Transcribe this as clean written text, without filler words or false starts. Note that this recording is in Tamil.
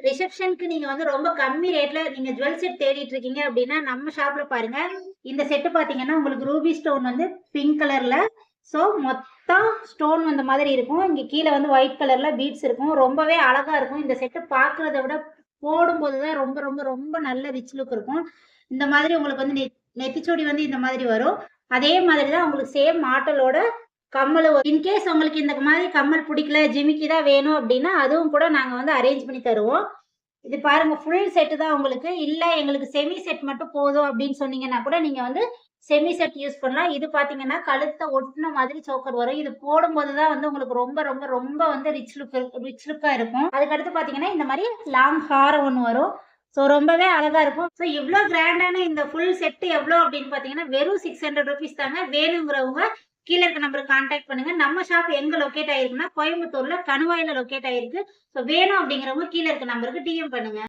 ரிசப்ஷனுக்கு நீங்க வந்து ரொம்ப கம்மி ரேட்ல நீங்க ஜுவல் செட் தேடிட்டு இருக்கீங்க அப்படின்னா நம்ம ஷாப்ல பாருங்க. இந்த செட் பாத்தீங்கன்னா உங்களுக்கு ரூபி ஸ்டோன் வந்து பிங்க் கலர்ல, சோ மொத்தம் ஸ்டோன் வந்த மாதிரி இருக்கும். இங்க கீழே வந்து ஒயிட் கலர்ல பீட்ஸ் இருக்கும். ரொம்பவே அழகா இருக்கும். இந்த செட் பாக்குறத விட போடும்போது தான் ரொம்ப ரொம்ப ரொம்ப நல்ல ரிச் லுக் இருக்கும். இந்த மாதிரி உங்களுக்கு வந்து நெத்திச்சூடி வந்து இந்த மாதிரி வரும். அதே மாதிரி தான் உங்களுக்கு சேம் மாடலோட கம்மல் இன்கேஸ் உங்களுக்கு இந்த மாதிரி கம்மல் பிடிக்கல, ஜிமிக்கி தான் வேணும் அப்படின்னா அதுவும் கூட நாங்க வந்து அரேஞ்ச் பண்ணி தருவோம். இது பாருங்க ஃபுல் செட் தான் உங்களுக்கு. இல்ல எங்களுக்கு செமி செட் மட்டும் போதும் அப்படின்னு சொன்னீங்கன்னா கூட நீங்க வந்து செமி செட் யூஸ் பண்ணலாம். இது பாத்தீங்கன்னா கழுத்தை ஒட்டின மாதிரி சோக்கர் வரும். இது போடும்போது தான் வந்து உங்களுக்கு ரொம்ப ரொம்ப ரொம்ப வந்து ரிச் லுக்கா இருக்கும். அதுக்கடுத்து பாத்தீங்கன்னா இந்த மாதிரி லாங் ஹாரம் ஒன்று வரும். ஸோ ரொம்பவே அழகா இருக்கும். ஸோ இவ்வளோ கிராண்டான இந்த ஃபுல் செட் எவ்வளோ அப்படின்னு பாத்தீங்கன்னா வெறும் 600 ருபீஸ் தாங்க. வேணுங்கிறவங்க கீழே இருக்க நம்பருக்கு கான்டாக்ட் பண்ணுங்க. நம்ம ஷாப் எங்க லொக்கேட் ஆயிருக்குன்னா கோயம்புத்தூர்ல கணுவாயில லொக்கேட் ஆயிருக்கு. ஸோ வேணும் அப்படிங்கிறவங்க கீழே இருக்க நம்பருக்கு டிஎம் பண்ணுங்க.